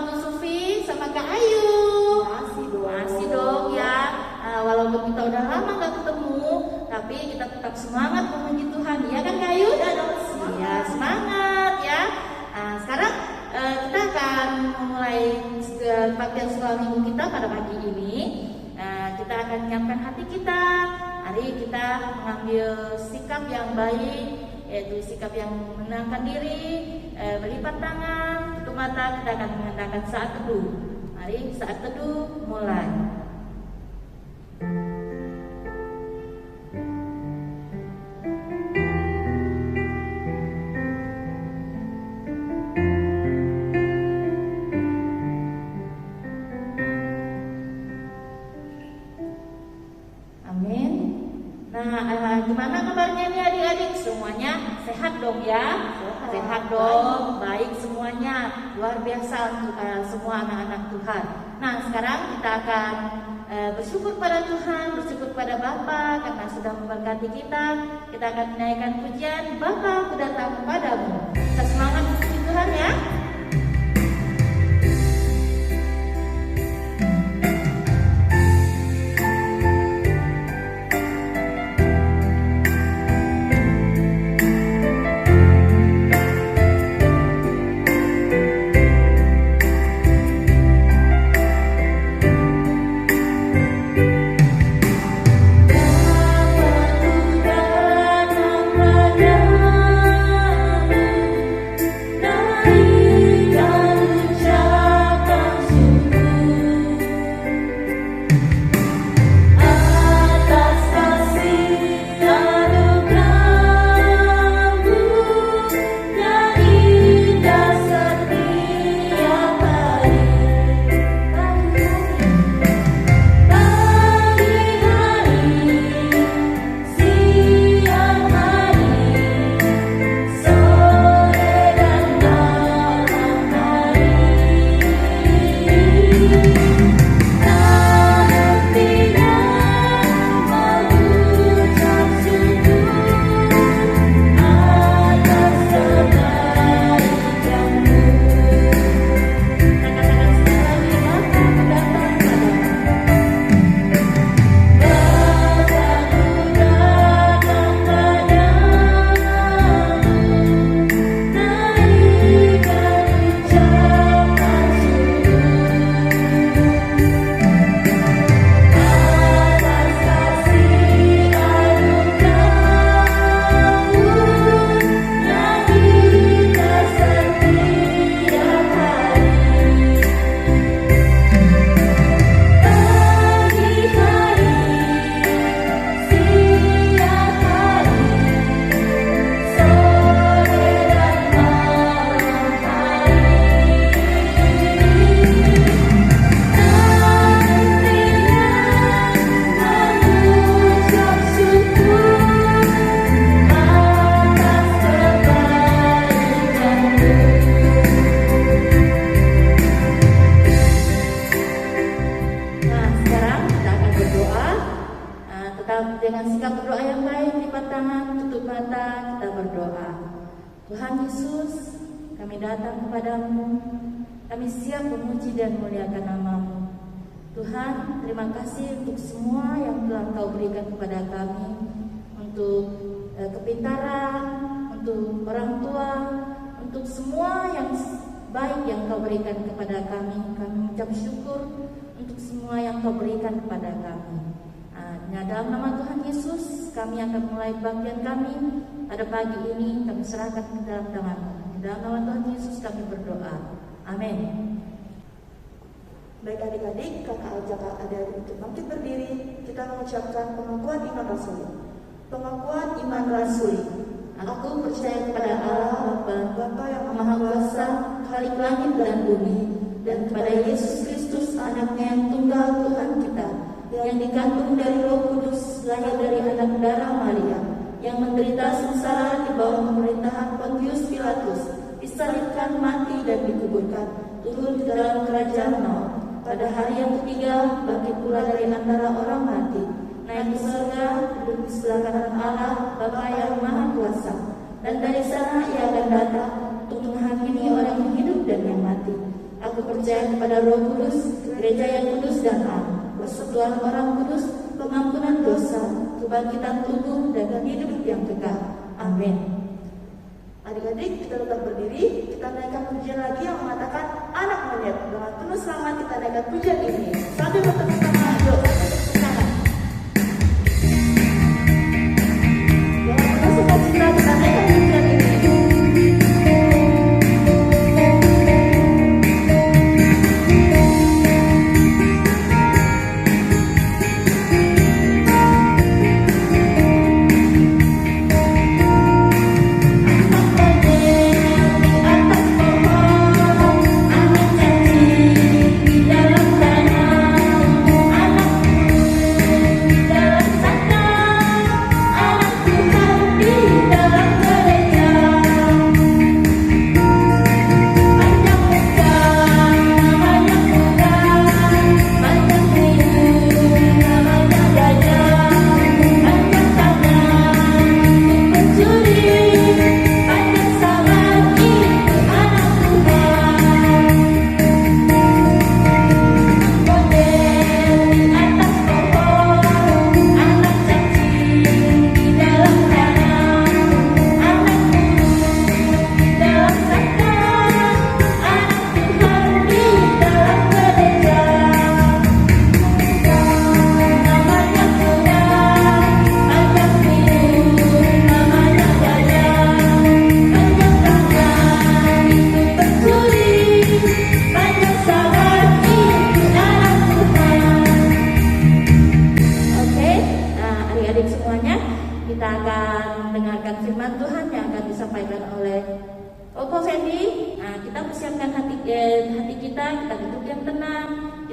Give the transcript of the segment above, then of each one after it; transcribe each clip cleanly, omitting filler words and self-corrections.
Bu Sufi sama Kak Ayu? Masih dong ya. Walaupun kita udah lama gak ketemu, tapi kita tetap semangat memuji Tuhan. Ya kan Kak Ayu? Iya, semangat ya. Sekarang kita akan memulai kebaktian sekolah minggu kita pada pagi ini. Kita akan menyiapkan hati kita. Mari kita mengambil sikap yang baik, yaitu sikap yang menenangkan diri, berlipat tangan, tutup mata. Kita akan mengadakan saat teduh. Mari saat teduh mulai. Gimana kabarnya nih adik-adik? Semuanya sehat dong ya? Sehat dong, baik semuanya. Luar biasa untuk semua anak-anak Tuhan. Nah, sekarang kita akan bersyukur pada Tuhan, bersyukur pada Bapa karena sudah memberkati kita. Kita akan menaikkan pujian, Bapa aku datang kepadamu. Kita semangat memuji Tuhan ya. Dengan sikap berdoa yang baik, lipat tangan, tutup mata, kita berdoa. Tuhan Yesus, kami datang kepadamu, kami siap memuji dan memuliakan nama-Mu. Tuhan, terima kasih untuk semua yang telah Kau berikan kepada kami, untuk kepintaran, untuk orang tua, untuk semua yang baik yang Kau berikan kepada kami. Kami mengucap syukur untuk semua yang Kau berikan kepada kami. Dalam nama Tuhan Yesus, kami akan mulai kebaktian kami pada pagi ini. Kami serahkan ke dalam tangan-Mu. Dalam nama Tuhan Yesus kami berdoa. Amin. Baik adik-adik, kakak ajak adik-adik untuk bangkit berdiri. Kita mengucapkan pengakuan iman rasuli. Pengakuan iman rasuli. Aku percaya kepada Allah Bapa yang Maha Kuasa, Khalik langit dan bumi, dan kepada Yesus Kristus, Anaknya yang tunggal Tuhan kita, yang dikandung dari Roh Kudus, lahir dari anak darah Maria, yang menderita sengsara di bawah pemerintahan Pontius Pilatus, disalibkan, mati dan dikuburkan, turun ke dalam kerajaan maut. Pada hari yang ketiga, bangkit pula dari antara orang mati, naik ke surga, duduk di sebelah kanan Allah, Bapa yang Maha Kuasa, dan dari sana Ia akan datang untuk menghakimi orang yang hidup dan yang mati. Aku percaya percaya kepada Roh Kudus, gereja yang kudus dan am, persekutuan orang kudus, pengampunan dosa, kebangkitan tubuh dan hidup yang kekal. Amin. Adik-adik, kita tetap berdiri. Kita naikkan pujian lagi yang mengatakan anak monyet. Dengan penuh semangat kita naikkan pujian ini sambil bertepuk tangan. Yuk, bertepuk tangan. Dengan penuh sukacita kita naikkan pujian ini.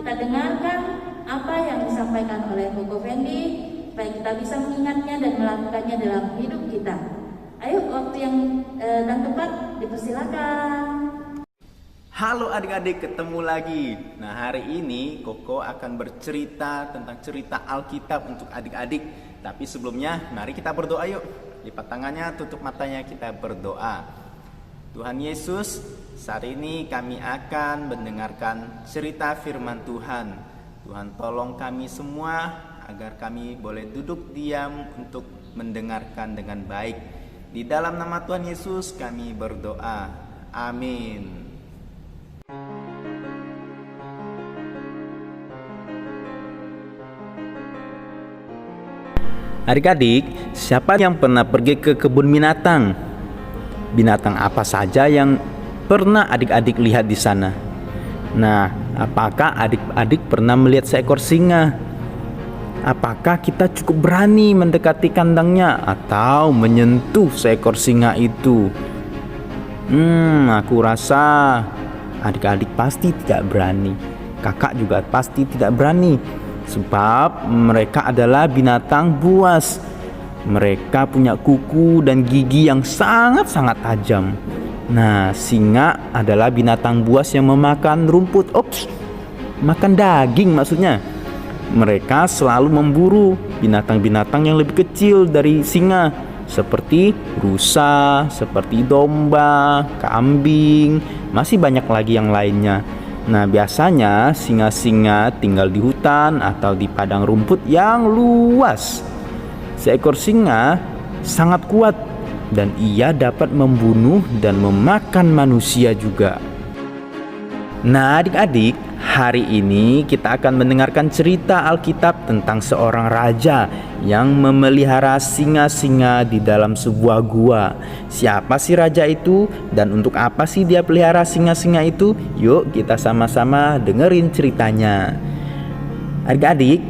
Kita dengarkan apa yang disampaikan oleh Koko Fendi supaya kita bisa mengingatnya dan melakukannya dalam hidup kita. Ayo, waktu yang dan tepat dipersilakan. Halo adik-adik, ketemu lagi. Nah, hari ini Koko akan bercerita tentang cerita Alkitab untuk adik-adik. Tapi sebelumnya mari kita berdoa yuk. Lipat tangannya, tutup matanya, kita berdoa. Tuhan Yesus, saat ini kami akan mendengarkan cerita firman Tuhan. Tuhan tolong kami semua agar kami boleh duduk diam untuk mendengarkan dengan baik. Di dalam nama Tuhan Yesus kami berdoa. Amin. Adik-adik, siapa yang pernah pergi ke kebun binatang? Binatang apa saja yang pernah adik-adik lihat di sana? Nah, apakah adik-adik pernah melihat seekor singa? Apakah kita cukup berani mendekati kandangnya atau menyentuh seekor singa itu? Aku rasa adik-adik pasti tidak berani. Kakak juga pasti tidak berani, sebab mereka adalah binatang buas. Mereka punya kuku dan gigi yang sangat-sangat tajam. Nah, singa adalah binatang buas yang memakan rumput. Makan daging maksudnya. Mereka selalu memburu binatang-binatang yang lebih kecil dari singa, seperti rusa, seperti domba, kambing, masih banyak lagi yang lainnya. Nah, biasanya singa-singa tinggal di hutan atau di padang rumput yang luas. Seekor singa sangat kuat dan ia dapat membunuh dan memakan manusia juga. Nah, adik-adik, hari ini kita akan mendengarkan cerita Alkitab tentang seorang raja yang memelihara singa-singa di dalam sebuah gua. Siapa sih raja itu dan untuk apa sih dia pelihara singa-singa itu? Yuk kita sama-sama dengerin ceritanya. Adik-adik,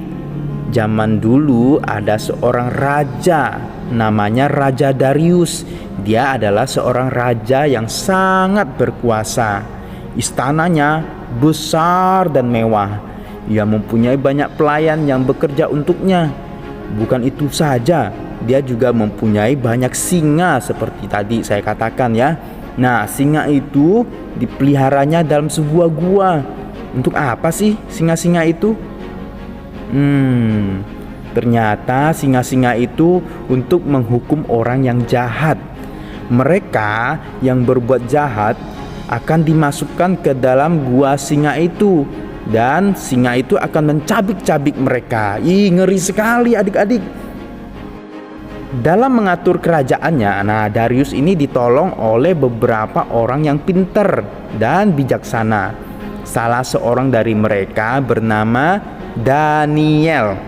zaman dulu ada seorang raja namanya Raja Darius. Dia adalah seorang raja yang sangat berkuasa. Istananya besar dan mewah. Ia mempunyai banyak pelayan yang bekerja untuknya. Bukan itu saja, dia juga mempunyai banyak singa seperti tadi saya katakan ya. Nah, singa itu dipeliharanya dalam sebuah gua. Untuk apa sih singa-singa itu? Ternyata singa-singa itu untuk menghukum orang yang jahat. Mereka yang berbuat jahat akan dimasukkan ke dalam gua singa itu, dan singa itu akan mencabik-cabik mereka. Ngeri sekali adik-adik. Dalam mengatur kerajaannya, Darius ini ditolong oleh beberapa orang yang pintar dan bijaksana. Salah seorang dari mereka bernama Daniel.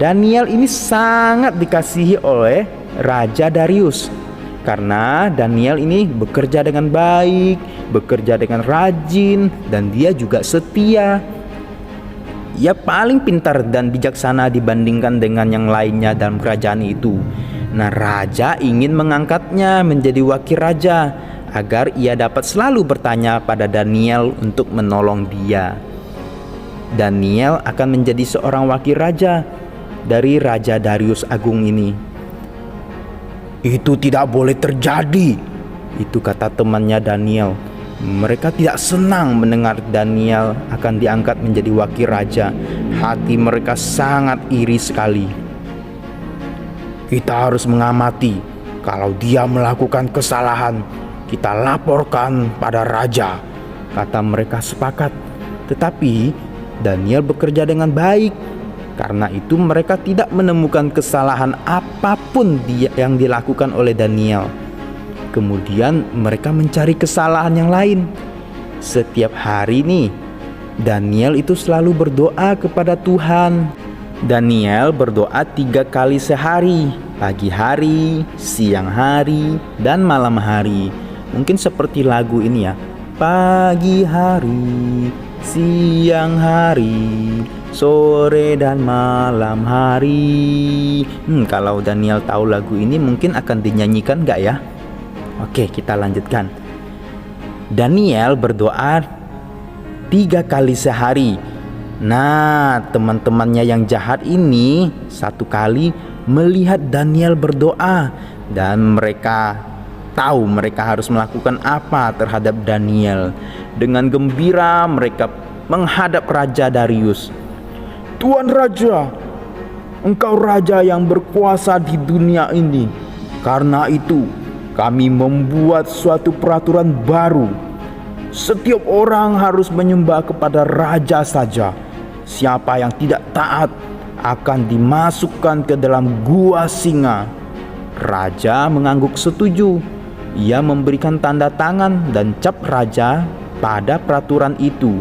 Daniel ini sangat dikasihi oleh Raja Darius, karena Daniel ini bekerja dengan baik, bekerja dengan rajin, dan dia juga setia. Ia paling pintar dan bijaksana dibandingkan dengan yang lainnya dalam kerajaan itu. Raja ingin mengangkatnya menjadi wakil raja agar ia dapat selalu bertanya pada Daniel untuk menolong dia. Daniel akan menjadi seorang wakil raja dari Raja Darius Agung ini. "Itu tidak boleh terjadi," itu kata temannya Daniel. Mereka tidak senang mendengar Daniel akan diangkat menjadi wakil raja. Hati mereka sangat iri sekali. "Kita harus mengamati. Kalau dia melakukan kesalahan, kita laporkan pada raja," kata mereka sepakat. Tetapi Daniel bekerja dengan baik. Karena itu mereka tidak menemukan kesalahan apapun yang dilakukan oleh Daniel. Kemudian mereka mencari kesalahan yang lain. Setiap hari nih, Daniel itu selalu berdoa kepada Tuhan. Daniel berdoa 3 kali sehari, pagi hari, siang hari, dan malam hari. Mungkin seperti lagu ini ya. Pagi hari, siang hari, sore dan malam hari. Kalau Daniel tahu lagu ini mungkin akan dinyanyikan gak ya? Oke, kita lanjutkan. Daniel berdoa 3 kali sehari. Teman-temannya yang jahat ini satu kali melihat Daniel berdoa, dan mereka tahu mereka harus melakukan apa terhadap Daniel. Dengan gembira mereka menghadap Raja Darius. "Tuan Raja, engkau raja yang berkuasa di dunia ini. Karena itu kami membuat suatu peraturan baru. Setiap orang harus menyembah kepada raja saja. Siapa yang tidak taat akan dimasukkan ke dalam gua singa." Raja mengangguk setuju. Ia memberikan tanda tangan dan cap raja pada peraturan itu.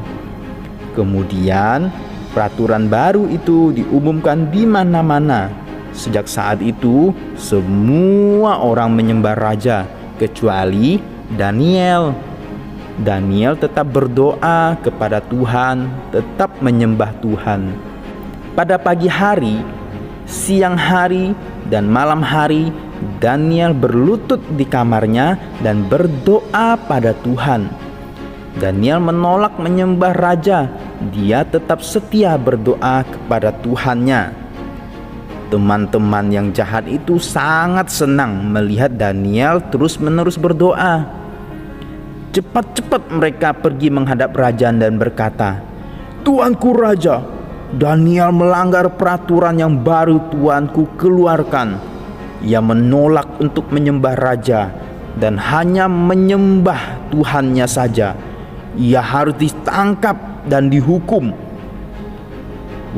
Kemudian peraturan baru itu diumumkan di mana-mana. Sejak saat itu semua orang menyembah raja kecuali Daniel. Daniel tetap berdoa kepada Tuhan, tetap menyembah Tuhan. Pada pagi hari, siang hari, dan malam hari, Daniel berlutut di kamarnya dan berdoa pada Tuhan. Daniel menolak menyembah raja. Dia tetap setia berdoa kepada Tuhannya. Teman-teman yang jahat itu sangat senang melihat Daniel terus-menerus berdoa. Cepat-cepat mereka pergi menghadap raja dan berkata, "Tuanku Raja, Daniel melanggar peraturan yang baru tuanku keluarkan. Ia menolak untuk menyembah raja dan hanya menyembah Tuhannya saja. Ia harus ditangkap dan dihukum."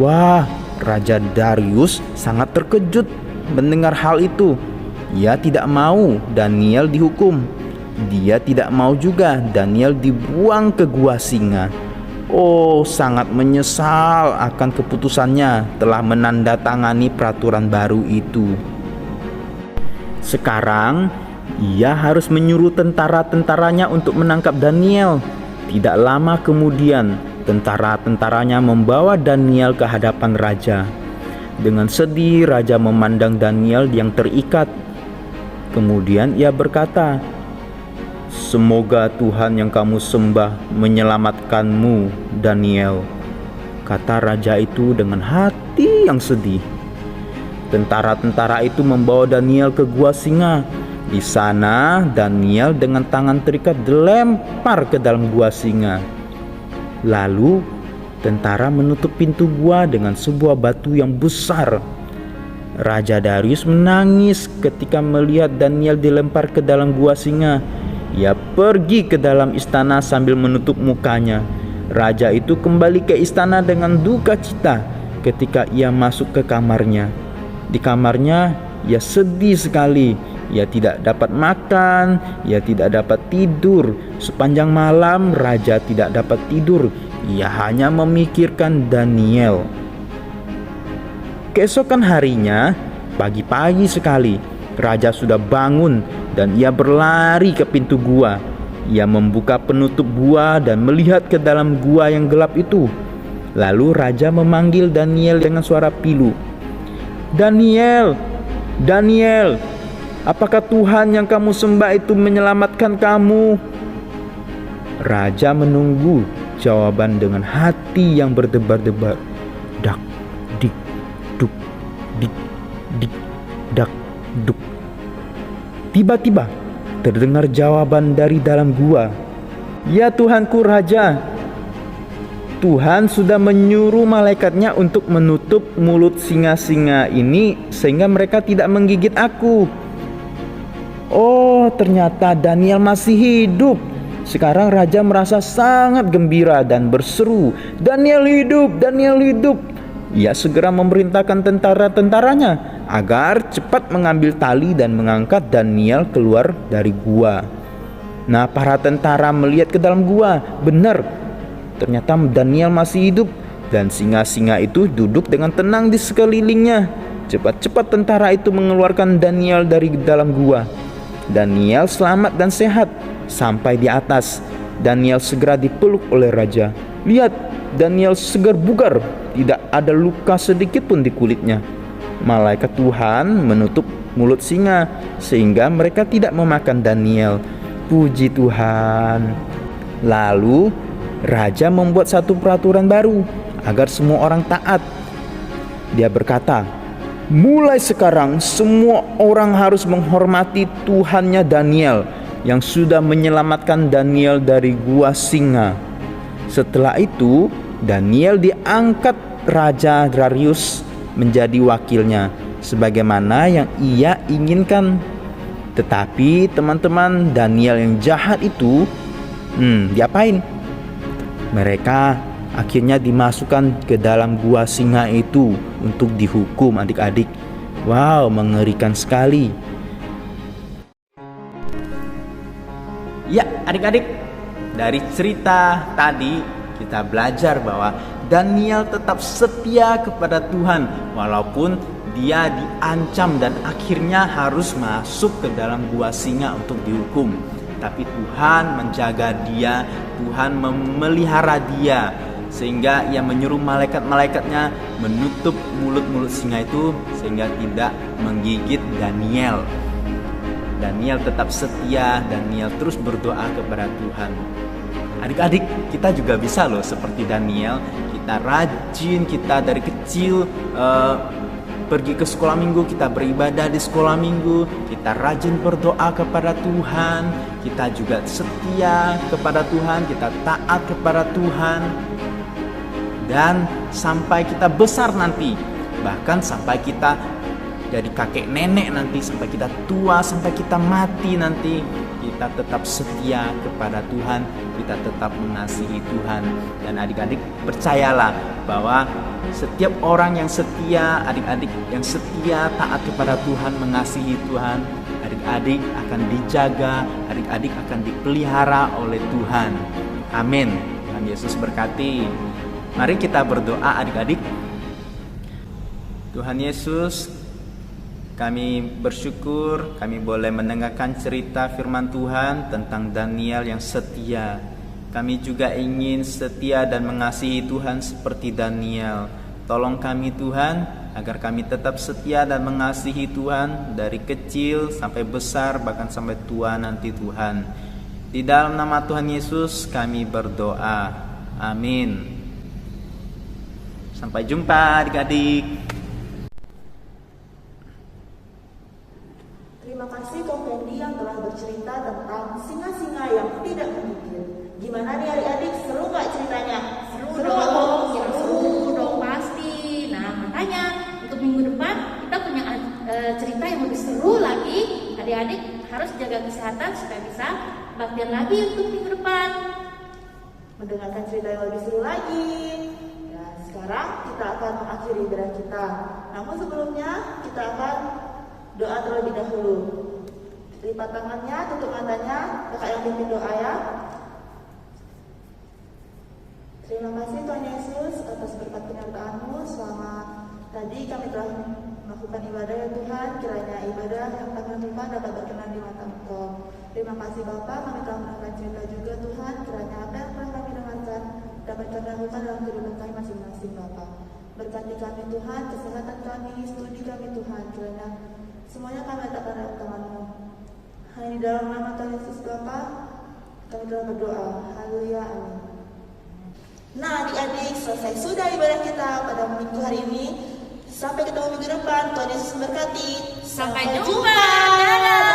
Wah, Raja Darius sangat terkejut mendengar hal itu. Ia tidak mau Daniel dihukum. Dia tidak mau juga Daniel dibuang ke gua singa. Sangat menyesal akan keputusannya telah menandatangani peraturan baru itu. Sekarang ia harus menyuruh tentara-tentaranya untuk menangkap Daniel. Tidak lama kemudian, tentara-tentaranya membawa Daniel ke hadapan raja. Dengan sedih raja memandang Daniel yang terikat. Kemudian ia berkata, "Semoga Tuhan yang kamu sembah menyelamatkanmu, Daniel," kata raja itu dengan hati yang sedih. Tentara-tentara itu membawa Daniel ke gua singa. Di sana Daniel dengan tangan terikat dilempar ke dalam gua singa. Lalu tentara menutup pintu gua dengan sebuah batu yang besar. Raja Darius menangis ketika melihat Daniel dilempar ke dalam gua singa. Ia pergi ke dalam istana sambil menutup mukanya. Raja itu kembali ke istana dengan duka cita ketika ia masuk ke kamarnya. Di kamarnya ia sedih sekali. Ia tidak dapat makan, ia tidak dapat tidur. Sepanjang malam raja tidak dapat tidur. Ia hanya memikirkan Daniel. Keesokan harinya, pagi-pagi sekali, raja sudah bangun dan ia berlari ke pintu gua. Ia membuka penutup gua dan melihat ke dalam gua yang gelap itu. Lalu raja memanggil Daniel dengan suara pilu. "Daniel, Daniel, apakah Tuhan yang kamu sembah itu menyelamatkan kamu?" Raja menunggu jawaban dengan hati yang berdebar-debar. Dak, dik, duk, dik, dik, dak, duk. Tiba-tiba terdengar jawaban dari dalam gua. "Ya Tuhanku Raja, Tuhan sudah menyuruh malaikatnya untuk menutup mulut singa-singa ini sehingga mereka tidak menggigit aku." Oh, ternyata Daniel masih hidup. Sekarang raja merasa sangat gembira dan berseru, "Daniel hidup, Daniel hidup." Ia segera memerintahkan tentara-tentaranya agar cepat mengambil tali dan mengangkat Daniel keluar dari gua. Nah, para tentara melihat ke dalam gua. Benar, ternyata Daniel masih hidup dan singa-singa itu duduk dengan tenang di sekelilingnya. Cepat-cepat tentara itu mengeluarkan Daniel dari dalam gua. Daniel selamat dan sehat. Sampai di atas, Daniel segera dipeluk oleh raja. Lihat, Daniel segar bugar, tidak ada luka sedikit pun di kulitnya. Malaikat Tuhan menutup mulut singa sehingga mereka tidak memakan Daniel. Puji Tuhan. Lalu raja membuat satu peraturan baru agar semua orang taat. Dia berkata, "Mulai sekarang semua orang harus menghormati Tuhannya Daniel yang sudah menyelamatkan Daniel dari gua singa." Setelah itu, Daniel diangkat Raja Darius menjadi wakilnya sebagaimana yang ia inginkan. Tetapi teman-teman, Daniel yang jahat itu diapain? Mereka akhirnya dimasukkan ke dalam gua singa itu untuk dihukum, adik-adik. Wow, mengerikan sekali. Ya, adik-adik, dari cerita tadi kita belajar bahwa Daniel tetap setia kepada Tuhan walaupun dia diancam dan akhirnya harus masuk ke dalam gua singa untuk dihukum. Tapi Tuhan menjaga dia, Tuhan memelihara dia, sehingga ia menyuruh malaikat-malaikatnya menutup mulut-mulut singa itu sehingga tidak menggigit Daniel. Daniel tetap setia, Daniel terus berdoa kepada Tuhan. Adik-adik, kita juga bisa loh seperti Daniel. Kita rajin, kita dari kecil pergi ke sekolah minggu, kita beribadah di sekolah minggu, kita rajin berdoa kepada Tuhan, kita juga setia kepada Tuhan, kita taat kepada Tuhan. Dan sampai kita besar nanti, bahkan sampai kita jadi kakek nenek nanti, sampai kita tua, sampai kita mati nanti, kita tetap setia kepada Tuhan, kita tetap mengasihi Tuhan. Dan adik-adik percayalah bahwa setiap orang yang setia, adik-adik yang setia taat kepada Tuhan, mengasihi Tuhan, adik-adik akan dijaga, adik-adik akan dipelihara oleh Tuhan. Amin. Tuhan Yesus berkati. Mari kita berdoa, adik-adik. Tuhan Yesus, kami bersyukur kami boleh mendengarkan cerita firman Tuhan tentang Daniel yang setia. Kami juga ingin setia dan mengasihi Tuhan seperti Daniel. Tolong kami Tuhan, agar kami tetap setia dan mengasihi Tuhan dari kecil sampai besar, bahkan sampai tua nanti Tuhan. Di dalam nama Tuhan Yesus kami berdoa. Amin. Sampai jumpa adik-adik. Terima kasih Kak Fendi yang telah bercerita tentang singa-singa yang tidak menggigit. Gimana nih adik-adik, seru gak ceritanya? Seru dong, pasti. Nah, makanya untuk minggu depan kita punya cerita yang lebih seru lagi. Adik-adik harus jaga kesehatan supaya bisa kebaktian lagi untuk minggu depan. Mendengarkan cerita yang lebih seru lagi. Dan sekarang kita akan mengakhiri ibadah kita. Namun sebelumnya kita akan doa terlebih dahulu. Lipat tangannya, tutup matanya, kakak yang pimpin doa ya. Terima kasih Tuhan Yesus atas berkat penyertaan-Mu selama tadi kami telah melakukan ibadah ya Tuhan. Kiranya ibadah yang kami lakukan dapat berkenan di mata Engkau. Terima kasih Bapa, kami telah mendengarkan cerita juga Tuhan. Kiranya apa yang telah kami dengarkan dapat kami lakukan dalam kehidupan kami masing-masing Bapa. Berkati kami Tuhan, kesehatan kami, studi kami Tuhan. Kiranya semuanya kami letakkan dalam tangan-Mu. Hanya di dalam nama Tuhan Yesus Bapa, kami telah berdoa. Haleluya, amin. Nah adik-adik, selesai sudah ibadah kita pada minggu hari ini. Sampai ketemu minggu depan. Tuhan Yesus memberkati. Sampai jumpa. Dadah.